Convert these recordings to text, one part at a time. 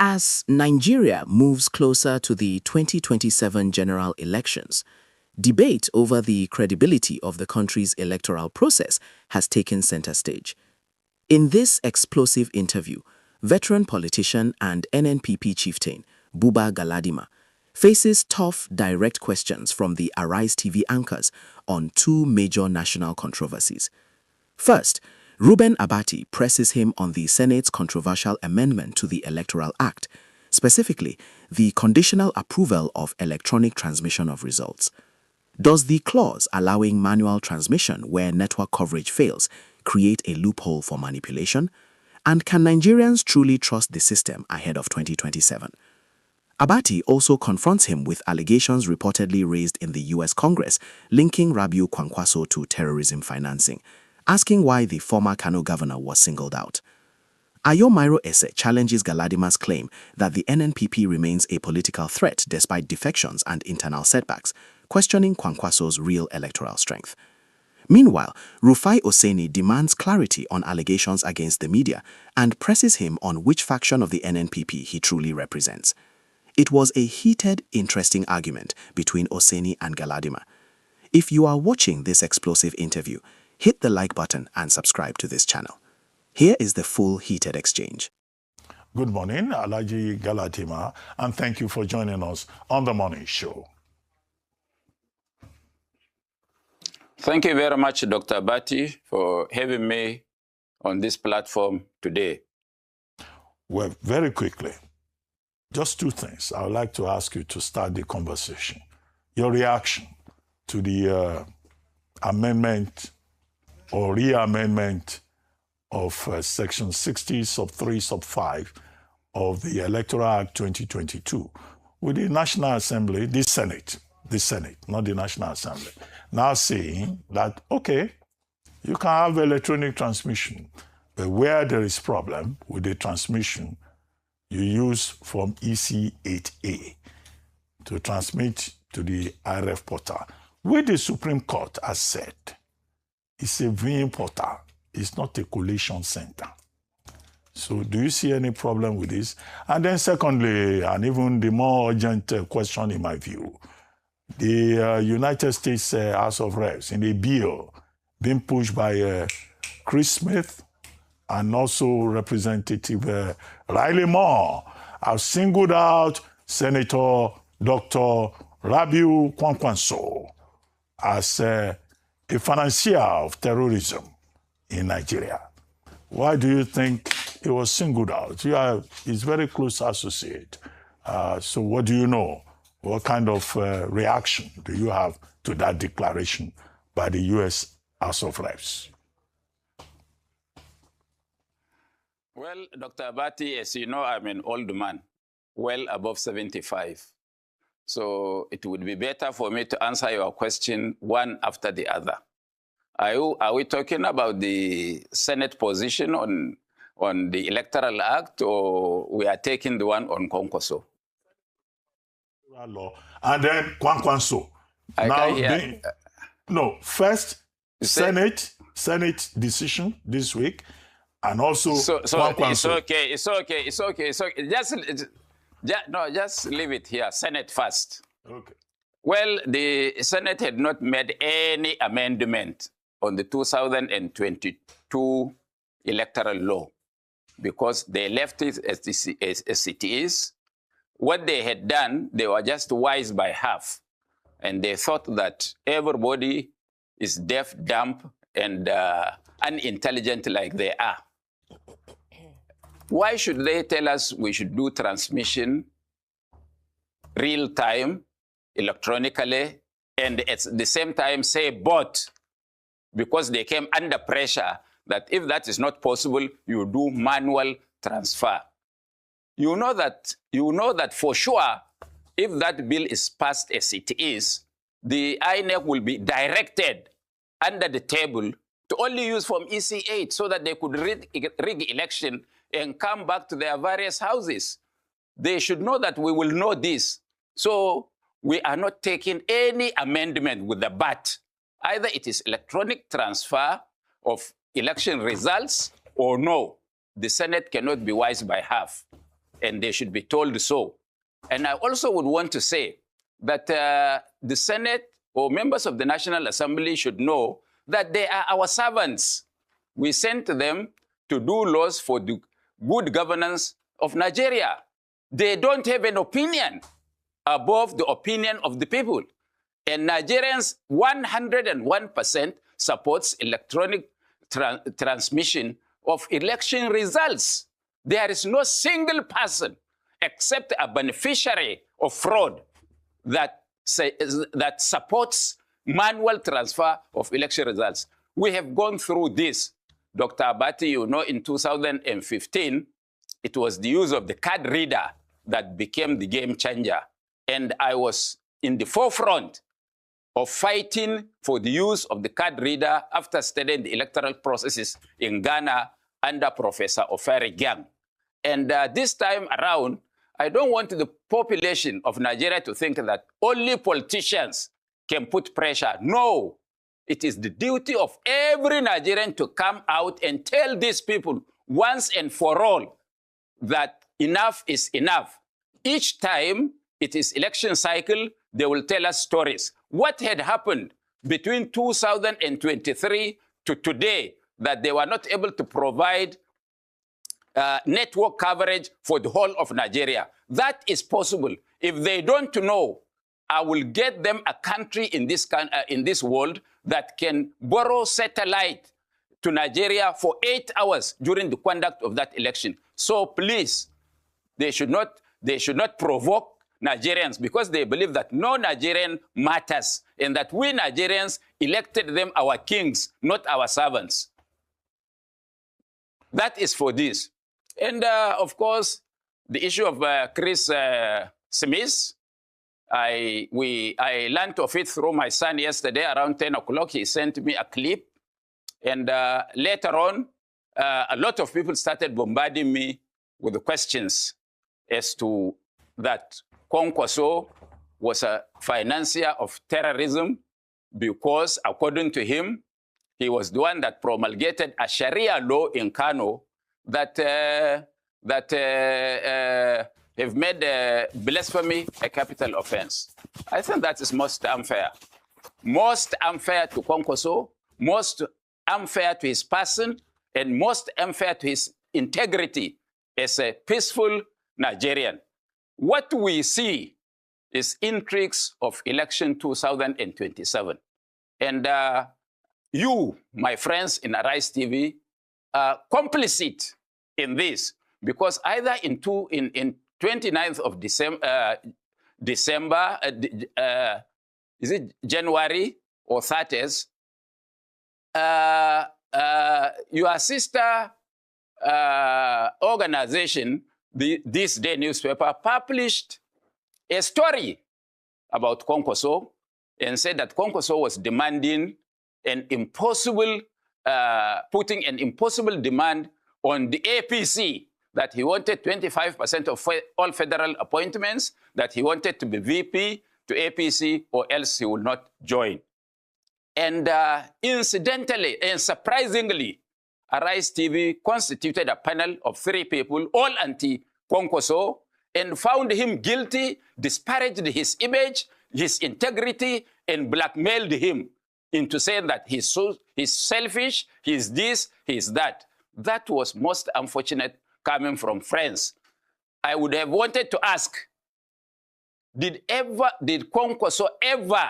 As Nigeria moves closer to the 2027 general elections, debate over the credibility of the country's electoral process has taken center stage. In this explosive interview, veteran politician and NNPP chieftain Buba Galadima faces tough, direct questions from the Arise TV anchors on two major national controversies. First, Reuben Abati presses him on the Senate's controversial amendment to the Electoral Act, specifically the conditional approval of electronic transmission of results. Does the clause allowing manual transmission where network coverage fails create a loophole for manipulation? And can Nigerians truly trust the system ahead of 2027? Abati also confronts him with allegations reportedly raised in the U.S. Congress linking Rabiu Kwankwaso to terrorism financing, asking why the former Kano governor was singled out. Ayo Mairo-Ese challenges Galadima's claim that the NNPP remains a political threat despite defections and internal setbacks, questioning Kwankwaso's real electoral strength. Meanwhile, Rufai Oseni demands clarity on allegations against the media and presses him on which faction of the NNPP he truly represents. It was a heated, interesting argument between Oseni and Galadima. If you are watching this explosive interview, hit the like button and subscribe to this channel. Here is the full heated exchange. Good morning, Alhaji Galadima, and thank you for joining us on The Morning Show. Thank you very much, Dr. Abati, for having me on this platform today. Well, very quickly, just two things I would like to ask you to start the conversation. Your reaction to the amendment or re-amendment of Section 60, Sub 3, Sub 5 of the Electoral Act 2022, with the National Assembly, the Senate, not the National Assembly, now saying that, okay, you can have electronic transmission, but where there is problem with the transmission, you use from EC 8A to transmit to the IRF portal, which the Supreme Court has said it's a viewing portal. It's not a collation center. So do you see any problem with this? And then secondly, and even the more urgent question in my view, the United States House of Reps in a bill being pushed by Chris Smith and also Representative Riley Moore have singled out Senator Dr. Rabiu Kwankwaso as a financier of terrorism in Nigeria. Why do you think he was singled out? He's very close associate. So what do you know? What kind of reaction do you have to that declaration by the U.S. House of Reps? Well, Dr. Abati, as you know, I'm an old man, well above 75. So it would be better for me to answer your question one after the other. Are we talking about the Senate position on the Electoral Act, or we are taking the one on Kwankwaso? And then Kwankwaso. No, first Senate decision this week, and also Kwankwaso. It's okay. Just leave it here. Senate first. Okay. Well, the Senate had not made any amendment on the 2022 electoral law because they left it as it is. What they had done, they were just wise by half. And they thought that everybody is deaf, dumb, and unintelligent like they are. Why should they tell us we should do transmission real time, electronically, and at the same time say both? Because they came under pressure that if that is not possible, you do manual transfer. You know that for sure, if that bill is passed as it is, the INEC will be directed under the table to only use from EC8 so that they could rig election and come back to their various houses. They should know that we will know this. So we are not taking any amendment with the but. Either it is electronic transfer of election results or no. The Senate cannot be wise by half. and they should be told so. And I also would want to say that the Senate or members of the National Assembly should know that they are our servants. We sent them to do laws for the good governance of Nigeria. They don't have an opinion above the opinion of the people. And Nigerians, 101% supports electronic transmission of election results. There is no single person except a beneficiary of fraud that supports manual transfer of election results. We have gone through this. Dr. Abati, you know, in 2015, it was the use of the card reader that became the game changer. And I was in the forefront of fighting for the use of the card reader after studying the electoral processes in Ghana under Professor Oferi Gyang. And this time around, I don't want the population of Nigeria to think that only politicians can put pressure. No, it is the duty of every Nigerian to come out and tell these people once and for all that enough is enough. Each time it is election cycle, they will tell us stories. What had happened between 2023 to today that they were not able to provide network coverage for the whole of Nigeria? That is possible. If they don't know, I will get them a country in this world that can borrow satellite to Nigeria for 8 hours during the conduct of that election. So please, they should not provoke Nigerians because they believe that no Nigerian matters and that we Nigerians elected them our kings, not our servants. That is for this. And of course, the issue of Chris Smith, I learned of it through my son yesterday around 10 o'clock. He sent me a clip. And later on, a lot of people started bombarding me with the questions as to that Kwankwaso was a financier of terrorism because, according to him, he was the one that promulgated a Sharia law in Kano that have made blasphemy a capital offense. I think that is most unfair. Most unfair to Kwankwaso, most unfair to his person, and most unfair to his integrity as a peaceful Nigerian. What we see is intrigues of election 2027. And you, my friends in Arise TV, are complicit in this because either in 29th of December, is it January or 30th, your sister organization, This Day newspaper, published a story about Kwankwaso and said that Kwankwaso was demanding an impossible, putting an impossible demand on the APC, that he wanted 25% of all federal appointments, that he wanted to be VP to APC or else he would not join. And incidentally and surprisingly, Arise TV constituted a panel of 3 people, all anti-Kwankwaso, and found him guilty, disparaged his image, his integrity, and blackmailed him into saying that he's selfish, he's this, he's that. That was most unfortunate coming from friends. I would have wanted to ask, did Kwankwaso ever,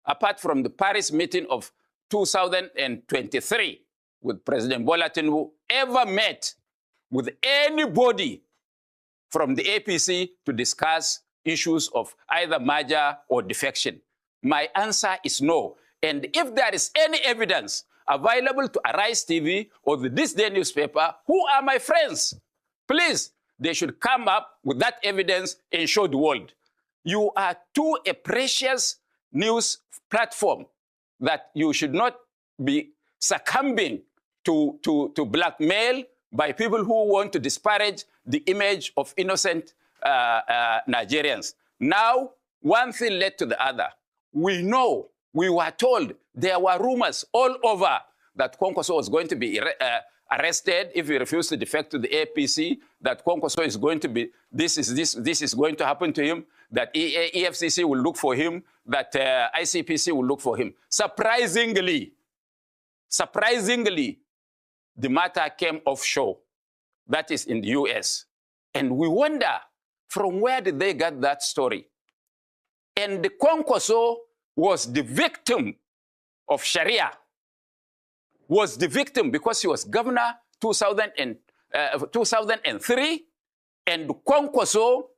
apart from the Paris meeting of 2023 with President Bola Tinubu, ever met with anybody from the APC to discuss issues of either merger or defection? My answer is no. And if there is any evidence available to Arise TV or the This Day newspaper, who are my friends? Please, they should come up with that evidence and show the world. You are too a precious news platform that you should not be succumbing to blackmail by people who want to disparage the image of innocent Nigerians. Now, one thing led to the other. We know, we were told, there were rumors all over that Kwankwaso was going to be arrested if he refused to defect to the APC, that Kwankwaso is going to be, this is going to happen to him, that EFCC will look for him, that ICPC will look for him. Surprisingly, the matter came offshore. That is in the US. And we wonder, from where did they get that story? And the Kwankwaso was the victim of Sharia. Was the victim because he was governor 2003, and Kwankwaso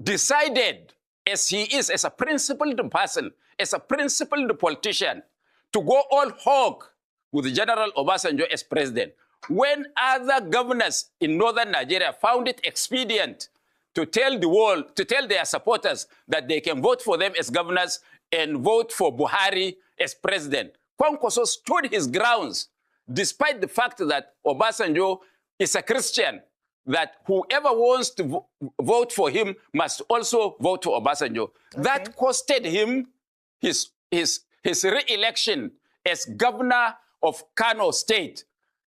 decided, as he is, as a principled person, as a principled politician, to go all hog with General Obasanjo as president. When other governors in northern Nigeria found it expedient to tell the world, to tell their supporters that they can vote for them as governors and vote for Buhari as president, Kwankwaso stood his grounds, despite the fact that Obasanjo is a Christian, that whoever wants to vote for him must also vote for Obasanjo. Okay. That costed him his re-election as governor of Kano State.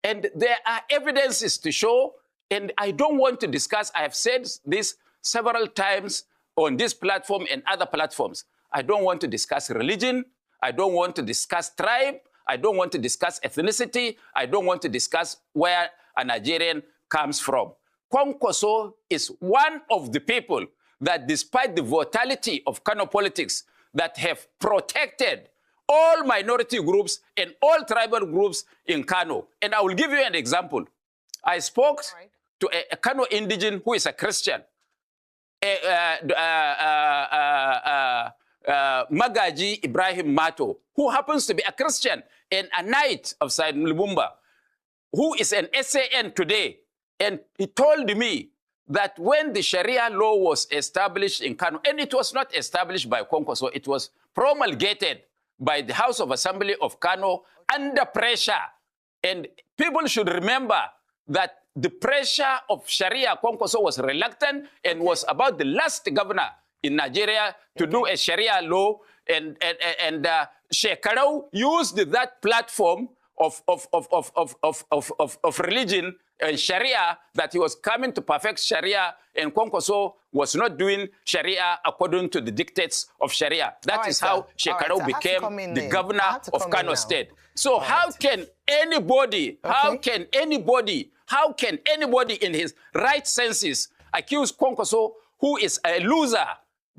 And there are evidences to show, and I don't want to discuss, I have said this several times on this platform and other platforms. I don't want to discuss religion. I don't want to discuss tribe. I don't want to discuss ethnicity. I don't want to discuss where a Nigerian comes from. Kwankwaso is one of the people that, despite the volatility of Kano politics, that have protected all minority groups and all tribal groups in Kano. And I will give you an example. I spoke to a Kano indigene who is a Christian, Magaji Ibrahim Mato, who happens to be a Christian and a knight of Said Mulumba, who is an SAN today. And he told me that when the Sharia law was established in Kano, and it was not established by Kwankwaso, it was promulgated by the House of Assembly of Kano under pressure. And people should remember that the pressure of Sharia, Kwankwaso was reluctant and was about the last governor in Nigeria to do a Sharia law, and Sheikh Karau used that platform of religion and Sharia, that he was coming to perfect Sharia, and Kwankwaso was not doing Sharia according to the dictates of Sharia. That is how Sheikh Karau became the governor of Kano State. So how can anybody, how can anybody in his right senses accuse Kwankwaso, who is a loser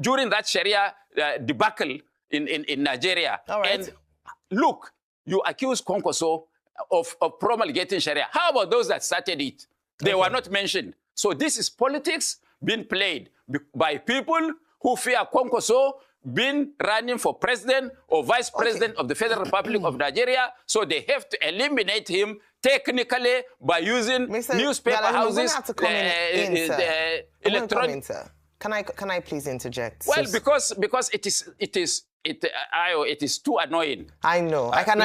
during that Sharia debacle in Nigeria? And look, you accuse Kwankwaso of promulgating Sharia. How about those that started it? They were not mentioned. So this is politics being played by people who fear Kwankwaso being running for president or vice president of the Federal Republic of Nigeria. So they have to eliminate him technically by using newspaper houses, electronic. Can I please interject? Well, because it is too annoying. I know. I can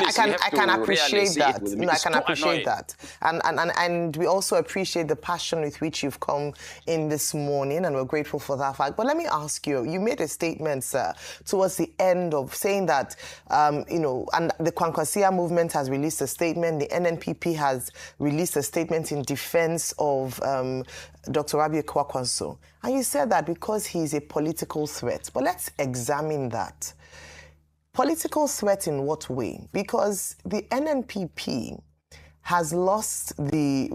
appreciate that. No, I can appreciate that. And we also appreciate the passion with which you've come in this morning, and we're grateful for that fact. But let me ask you, you made a statement, sir, towards the end of saying that, and the Kwankwasia movement has released a statement, the NNPP has released a statement in defense of Dr. Rabiu Kwankwaso. And you said that because he's a political threat. But let's examine that. Political threat in what way? Because the NNPP has lost the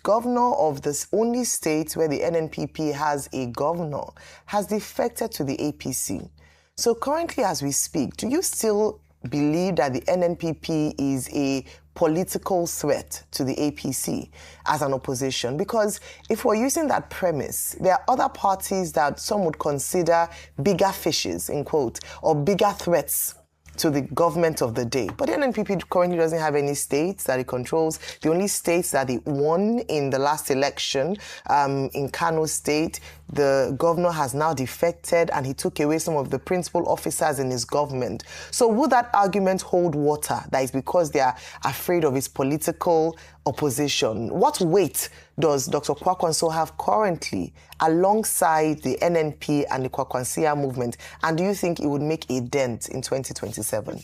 governor of this only state where the NNPP has a governor has defected to the APC. So currently as we speak, do you still believe that the NNPP is a political threat to the APC as an opposition? Because if we're using that premise, there are other parties that some would consider bigger fishes, in quote, or bigger threats to the government of the day. But the NNPP currently doesn't have any states that it controls. The only states that it won in the last election, in Kano State, the governor has now defected and he took away some of the principal officers in his government. So would that argument hold water? That is because they are afraid of his political opposition. What weight does Dr. Kwankwaso have currently alongside the NNP and the Kwankwasia movement? And do you think it would make a dent in 2027?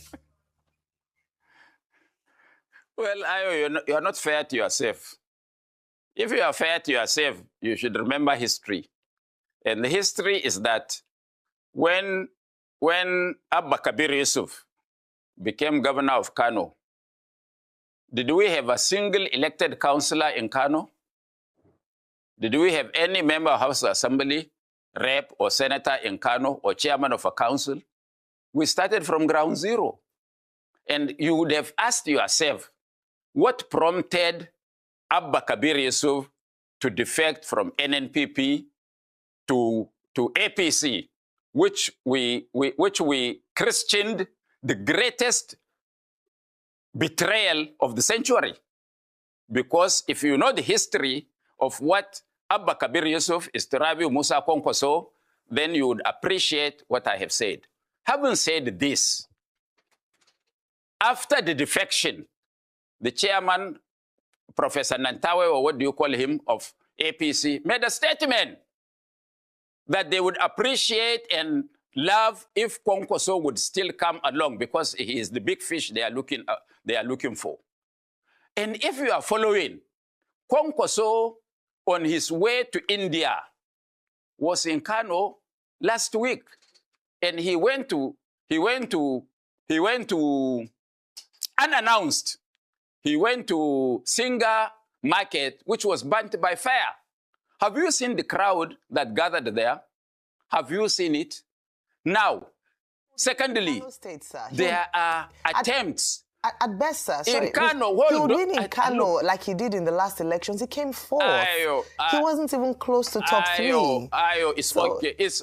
Well, Ayo, you're not fair to yourself. If you are fair to yourself, you should remember history. And the history is that when Abba Kabir Yusuf became governor of Kano, did we have a single elected councillor in Kano? Did we have any member of House Assembly, rep or senator in Kano or chairman of a council? We started from ground zero. And you would have asked yourself, what prompted Abba Kabir Yusuf to defect from NNPP to APC, which we christened the greatest betrayal of the century? Because if you know the history of what Abba Kabir Yusuf is to Rabiu Kwankwaso, then you would appreciate what I have said. Having said this, after the defection, the chairman, Professor Nantawe, or what do you call him, of APC, made a statement that they would appreciate and love if Kwankwaso would still come along because he is the big fish they are looking for. And if you are following, Kwankwaso on his way to India was in Kano last week, and he went to unannounced. He went to Singa Market, which was burnt by fire. Have you seen the crowd that gathered there? Have you seen it? Now, secondly, there are attempts. At best, sir, sorry, in Kano, he would win in Kano like he did in the last elections. He came fourth. He wasn't even close to top three. Ayo, it's okay. It's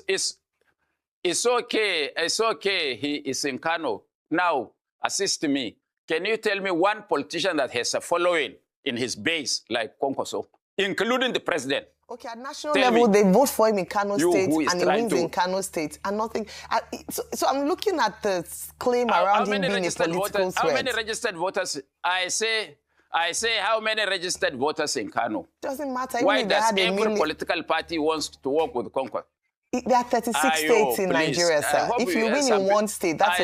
okay. It's okay. He is in Kano. Now, assist me. Can you tell me one politician that has a following in his base like Kwankwaso, including the president? Okay, at national level, they vote for him in Kano State, and he wins in Kano State, and nothing. So I'm looking at the claim around him being a political threat. How many registered voters? I say, how many registered voters in Kano? Doesn't matter. Why does every political party wants to work with Kwankwaso? There are 36 states in Nigeria, sir. If you win in one state, that's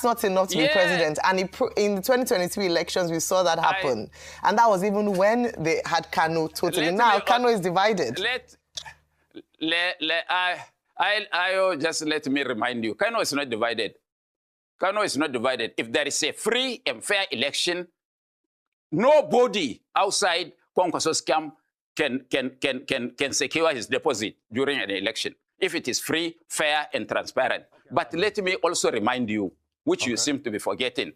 not enough to be president. And in the 2023 elections, we saw that happen. And that was even when they had Kano totally. Now, Kano is divided. Just let me remind you, Kano is not divided. Kano is not divided. If there is a free and fair election, nobody outside Kwankwaso's camp can secure his deposit during an election, if it is free, fair, and transparent. But let me also remind you, which you seem to be forgetting,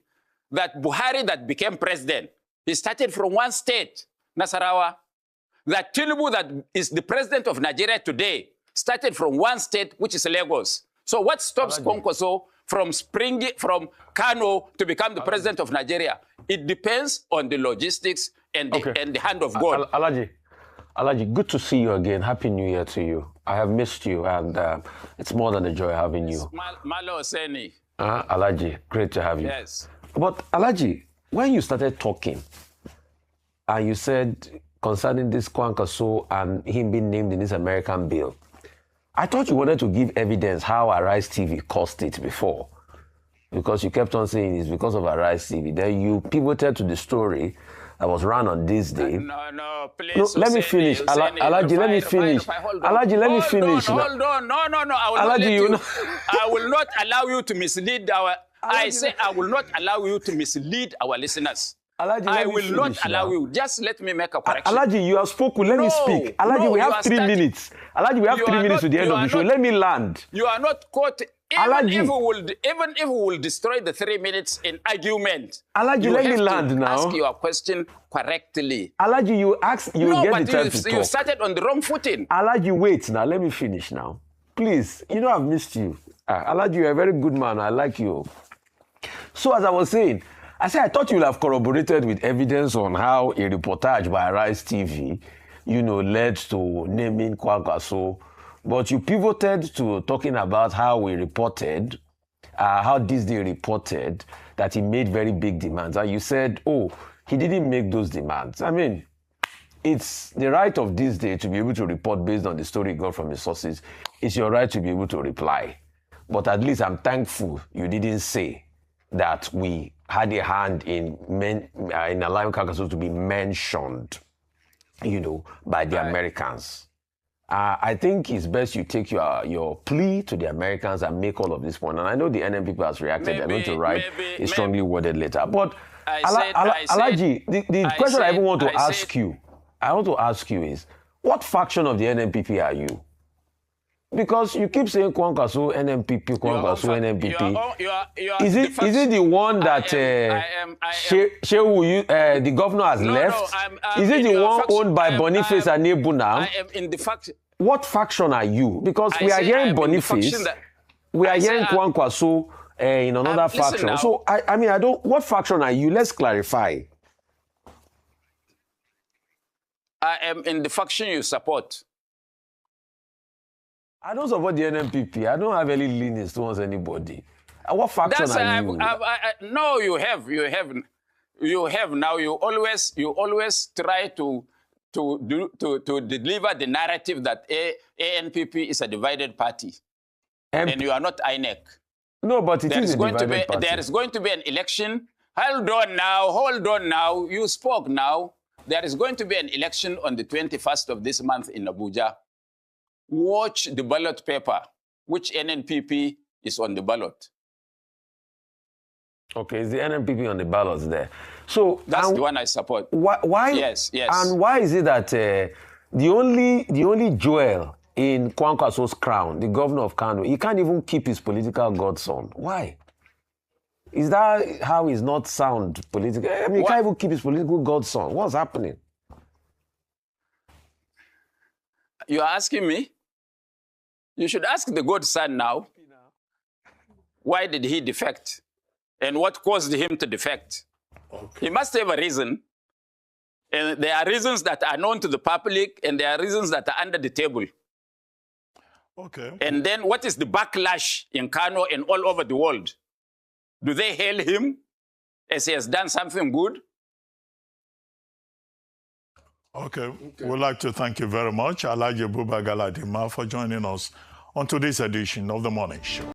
that Buhari that became president, he started from one state, Nasarawa. That Tinubu that is the president of Nigeria today started from one state, which is Lagos. So what stops Kwankwaso from Kano to become the president of Nigeria? It depends on the logistics and the hand of God. Alaji, good to see you again. Happy New Year to you. I have missed you, and it's more than a joy having you. Malo Oseni. Alaji, great to have you. Yes. But Alaji, when you started talking, and you said concerning this Kwankwaso and him being named in this American bill, I thought you wanted to give evidence how Arise TV caused it before, because you kept on saying it's because of Arise TV. Then you pivoted to the story that was run on this day. No, please. No, let me finish. Alaji, let me finish. Alaji, let me finish. Hold on. No. I will not allow you to mislead our... I say I will not allow you to mislead our listeners. Alaji, I will not allow you. Just let me make a correction. Alaji, you have spoken. Let me speak. Alaji, we have 3 minutes. Alaji, we have 3 minutes to the end of the show. Let me land. You are not caught... Even if we will destroy the 3 minutes in argument, Alaji, let me land now. Ask your question correctly. Alaji, you get the time to talk. You started on the wrong footing. Alaji, wait now. Let me finish now. Please, you know I've missed you. Alaji, you're a very good man. I like you. So as I was saying, I thought you'll have corroborated with evidence on how a reportage by Arise TV, led to naming Kwankwaso. But you pivoted to talking about how we reported, how this day reported that he made very big demands. And you said, he didn't make those demands. I mean, it's the right of this day to be able to report based on the story you got from his sources. It's your right to be able to reply. But at least I'm thankful you didn't say that we had a hand in allowing Kwankwaso to be mentioned, by the Americans. I think it's best you take your plea to the Americans and make all of this point. And I know the NNPP has reacted. They're going to write a strongly worded letter. But Alhaji, the question I want to ask you is, what faction of the NNPP are you? Because you keep saying Kwankwaso, NNPP, Kwankwaso, NNPP. Is it the one that Shehu, the governor has left? Is it the one owned by Boniface and Nebuna? I am in the faction. What faction are you? Because we are hearing Boniface, we are hearing Kwankwaso in another faction. Now, so I don't. What faction are you? Let's clarify. I am in the faction you support. I don't support the NNPP. I don't have any leanings towards anybody. What faction are you? No, you have. You have now. You always try to deliver the narrative that ANPP is a divided party, and you are not INEC. No, but it is a divided party. There is going to be an election. Hold on now. You spoke now. There is going to be an election on the 21st of this month in Abuja. Watch the ballot paper. Which NNPP is on the ballot? Okay, is the NNPP on the ballots there? So that's the one I support. Why? Yes. And why is it that the only jewel in Kwankwaso's crown, the governor of Kano, he can't even keep his political godson? Why? Is that how he's not sound politically? I mean, he can't even keep his political godson. What's happening? You are asking me? You should ask the godson now. Why did he defect? And what caused him to defect? Okay. He must have a reason. And there are reasons that are known to the public, and there are reasons that are under the table. Okay. And then what is the backlash in Kano and all over the world? Do they hail him as he has done something good? Okay. We'd like to thank you very much, Alhaji Buba Galadima, for joining us on today's edition of The Morning Show.